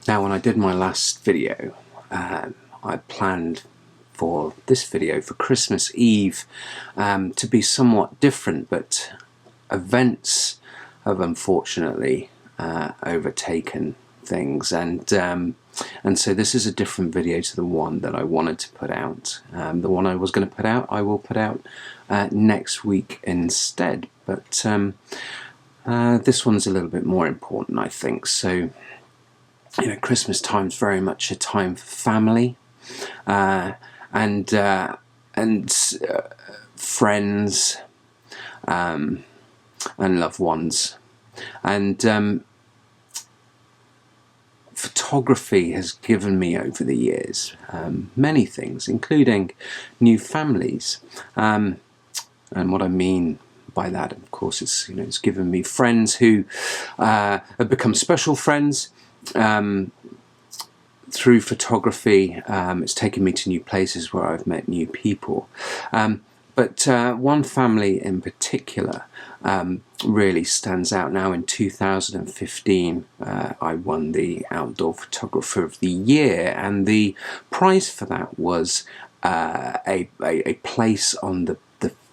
Now, when I did my last video, I planned for this video for Christmas Eve to be somewhat different, but events have unfortunately overtaken things, and so this is a different video to the one that I wanted to put out. The one I was going to put out, I will put out next week instead, but this one's a little bit more important, I think. So, you know, Christmas time's very much a time for family and friends and loved ones, and photography has given me over the years many things, including new families, and what I mean by that, of course, is, you know, it's given me friends who have become special friends through photography. It's taken me to new places where I've met new people, but one family in particular really stands out. Now, in 2015 I won the Outdoor Photographer of the Year, and the prize for that was a place on the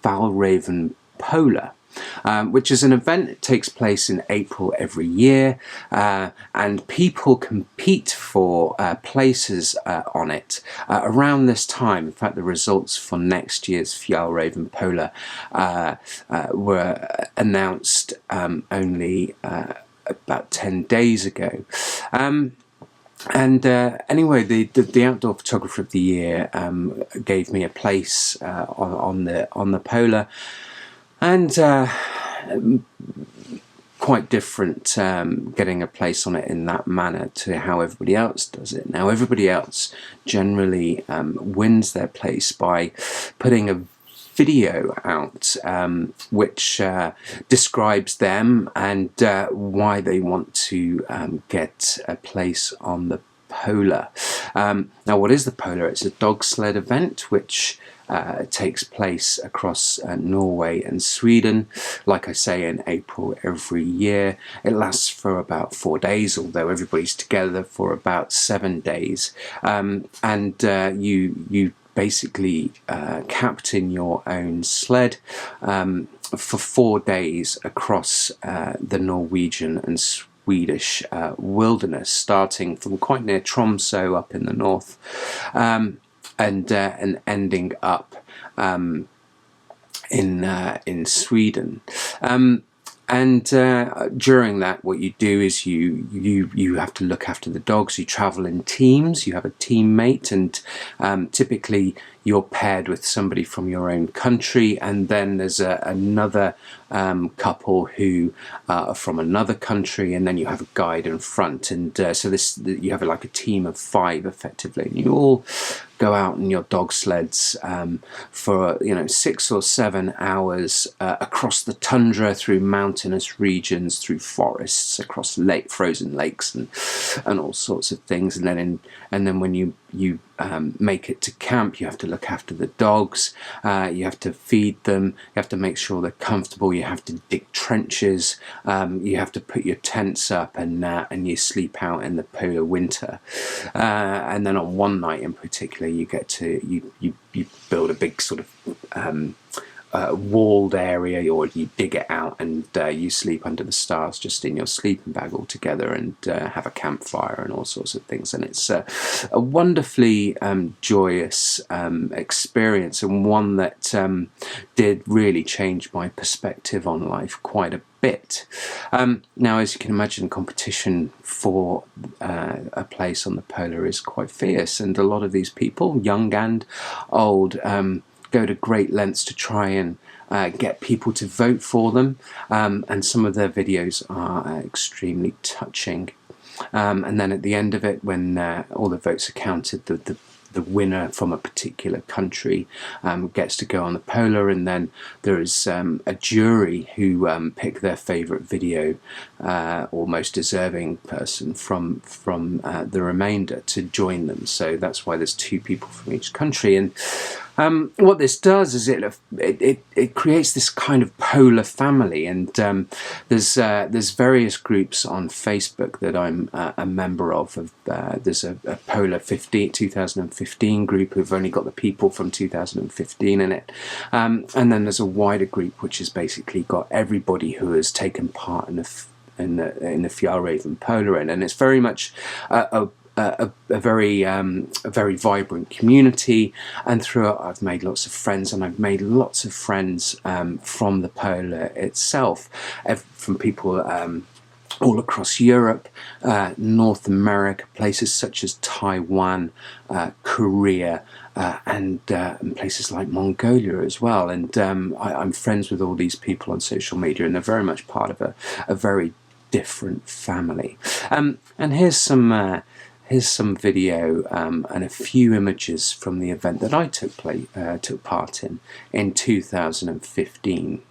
Fjallraven Polar, which is an event that takes place in April every year, and people compete for places on it around this time. In fact, the results for next year's Fjallraven Polar were announced only about 10 days ago. Anyway, the Outdoor Photographer of the Year gave me a place on the Polar, and quite different getting a place on it in that manner to how everybody else does it. Now, everybody else generally wins their place by putting a video out which describes them and why they want to get a place on the Polar. Now, what is the Polar? It's a dog sled event which takes place across Norway and Sweden, like I say, in April every year. It lasts for about 4 days, although everybody's together for about 7 days, and you basically captain your own sled for 4 days across the Norwegian and Swedish wilderness, starting from quite near Tromsø up in the north, and ending up in Sweden. And during that, what you do is you have to look after the dogs. You travel in teams. You have a teammate, and typically you're paired with somebody from your own country, and then there's another couple who are from another country, and then you have a guide in front, and so you have like a team of 5 effectively, and you all go out in your dog sleds for 6 or 7 hours across the tundra, through mountainous regions, through forests, across frozen lakes, and all sorts of things, and then when you make it to camp, you have to look after the dogs, you have to feed them, you have to make sure they're comfortable, you have to dig trenches, you have to put your tents up, and you sleep out in the polar winter, and then on one night in particular you get to you build a big sort of walled area, or you dig it out, and you sleep under the stars just in your sleeping bag all together, and have a campfire and all sorts of things. And it's a wonderfully joyous experience, and one that did really change my perspective on life quite a bit. Now, as you can imagine, competition for a place on the Polar is quite fierce, and a lot of these people, young and old, go to great lengths to try and get people to vote for them, and some of their videos are extremely touching. And then at the end of it, when all the votes are counted, the winner from a particular country gets to go on the Polar, and then there is a jury who pick their favourite video or most deserving person from the remainder to join them. So that's why there's 2 people from each country, and What this does is it creates this kind of polar family, and there's various groups on Facebook that I'm a member of. There's a Polar 2015 group who've only got the people from 2015 in it, and then there's a wider group which has basically got everybody who has taken part in the Fjallraven Polar, and it's very much a very vibrant community, and through it I've made lots of friends, and I've made lots of friends from the Polar itself, from people all across Europe, North America, places such as Taiwan, Korea, and places like Mongolia as well. And I'm friends with all these people on social media, and they're very much part of a very different family. And here's some video and a few images from the event that I took part in 2015.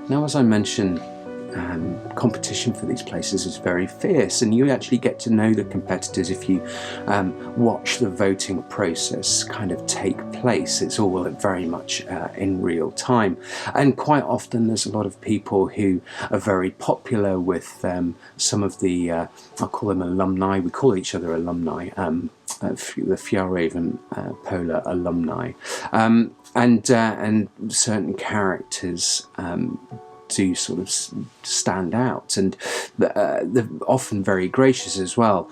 Now, as I mentioned, competition for these places is very fierce, and you actually get to know the competitors if you watch the voting process kind of take place. It's all very much in real time, and quite often there's a lot of people who are very popular with some of the I'll call them alumni, we call each other alumni, the Fjallraven Polar alumni, and certain characters do sort of stand out, and they're often very gracious as well,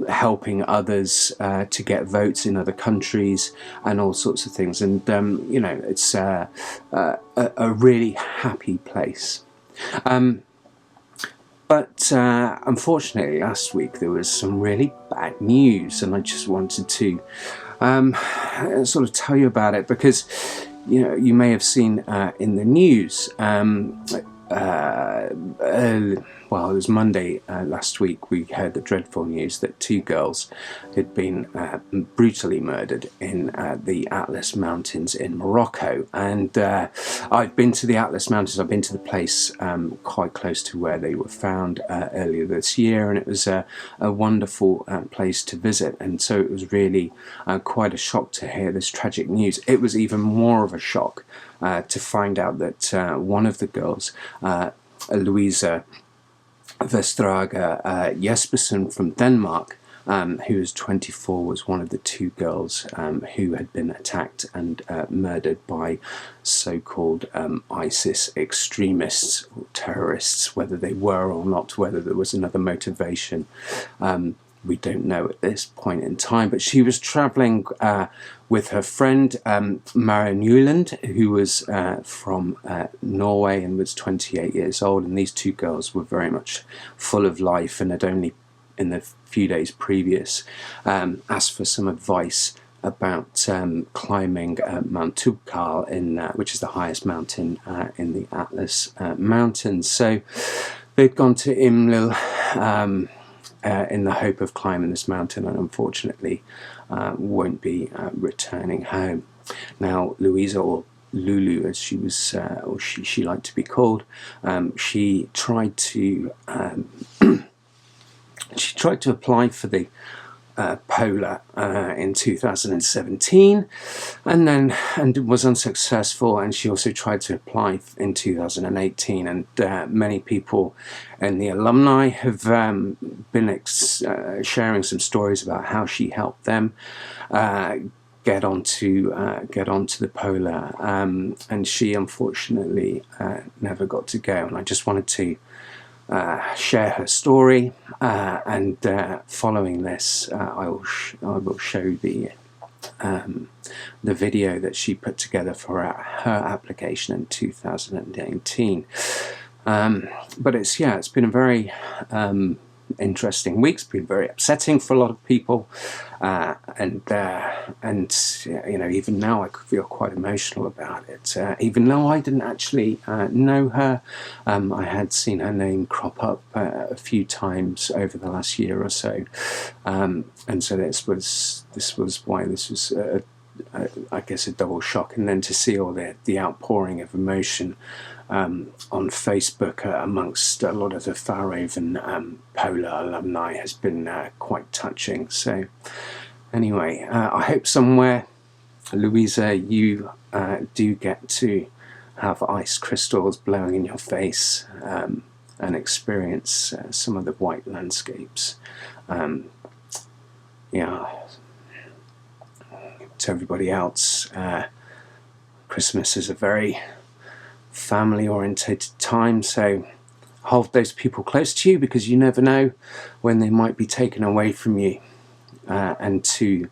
helping others to get votes in other countries and all sorts of things. And you know, it's a really happy place. But unfortunately, last week there was some really bad news, and I just wanted to sort of tell you about it, because you know, you may have seen in the news. Well, it was Monday last week, we heard the dreadful news that 2 girls had been brutally murdered in the Atlas Mountains in Morocco. And I've been to the Atlas Mountains. I've been to the place quite close to where they were found earlier this year, and it was a wonderful place to visit. And so it was really quite a shock to hear this tragic news. It was even more of a shock to find out that one of the girls, Louisa Jespersen from Denmark, who was 24, was one of the 2 girls who had been attacked and murdered by so-called ISIS extremists or terrorists. Whether they were or not, whether there was another motivation, we don't know at this point in time. But she was travelling with her friend Maren Ueland, who was from Norway and was 28 years old. And these 2 girls were very much full of life, and had only in the few days previous asked for some advice about climbing Mount Tubkal, which is the highest mountain in the Atlas Mountains. So they'd gone to Imlil in the hope of climbing this mountain, and unfortunately won't be returning home. Now, Louisa, or Lulu as she was, or she liked to be called, she tried to apply for the Polar in 2017, and was unsuccessful. And she also tried to apply in 2018, and many people in the alumni have been sharing some stories about how she helped them get onto the Polar, and she unfortunately never got to go. And I just wanted to share her story, and following this I will show the video that she put together for her application in 2018. But it's been a very interesting week. It's been very upsetting for a lot of people, and you know, even now I feel quite emotional about it. Even though I didn't actually know her, I had seen her name crop up a few times over the last year or so, and so this was why this was I guess a double shock. And then to see all the outpouring of emotion on Facebook amongst a lot of the Fjallraven Polar alumni has been quite touching. So anyway, I hope somewhere, Louisa, you do get to have ice crystals blowing in your face and experience some of the white landscapes. To everybody else, Christmas is a very family-orientated time, so hold those people close to you, because you never know when they might be taken away from you. And to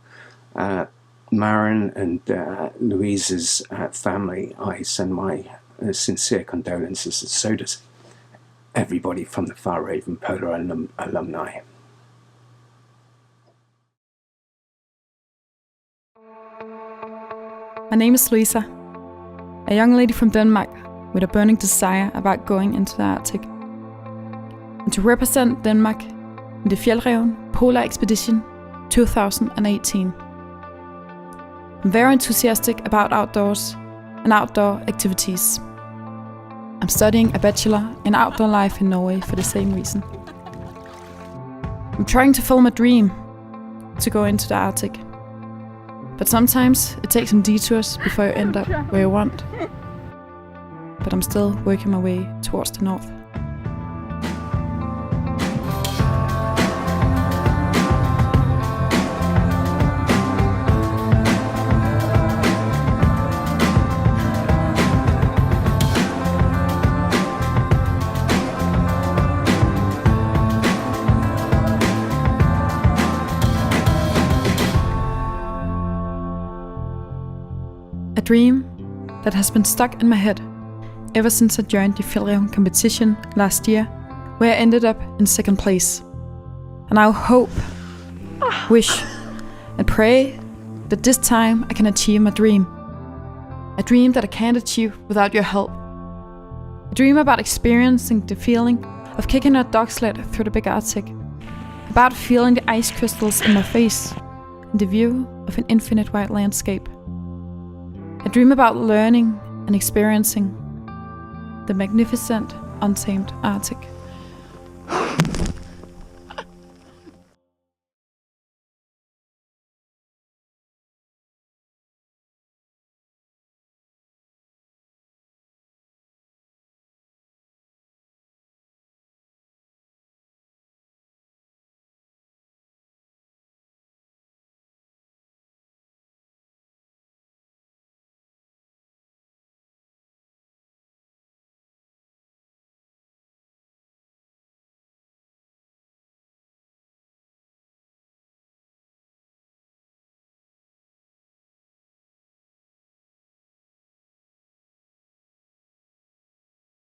Maren and Louisa's family, I send my sincere condolences, and so does everybody from the Fjallraven Polar alumni. My name is Louisa, a young lady from Denmark with a burning desire about going into the Arctic, and to represent Denmark in the Fjallraven Polar Expedition 2018. I'm very enthusiastic about outdoors and outdoor activities. I'm studying a bachelor in outdoor life in Norway for the same reason. I'm trying to film a dream to go into the Arctic. But sometimes it takes some detours before you end up where you want. But I'm still working my way towards the north. dream that has been stuck in my head ever since I joined the Fjällräven competition last year, where I ended up in second place. And I hope, wish, and pray that this time I can achieve my dream. A dream that I can't achieve without your help. A dream about experiencing the feeling of kicking a dog sled through the big Arctic. About feeling the ice crystals in my face and the view of an infinite white landscape. A dream about learning and experiencing the magnificent, untamed Arctic.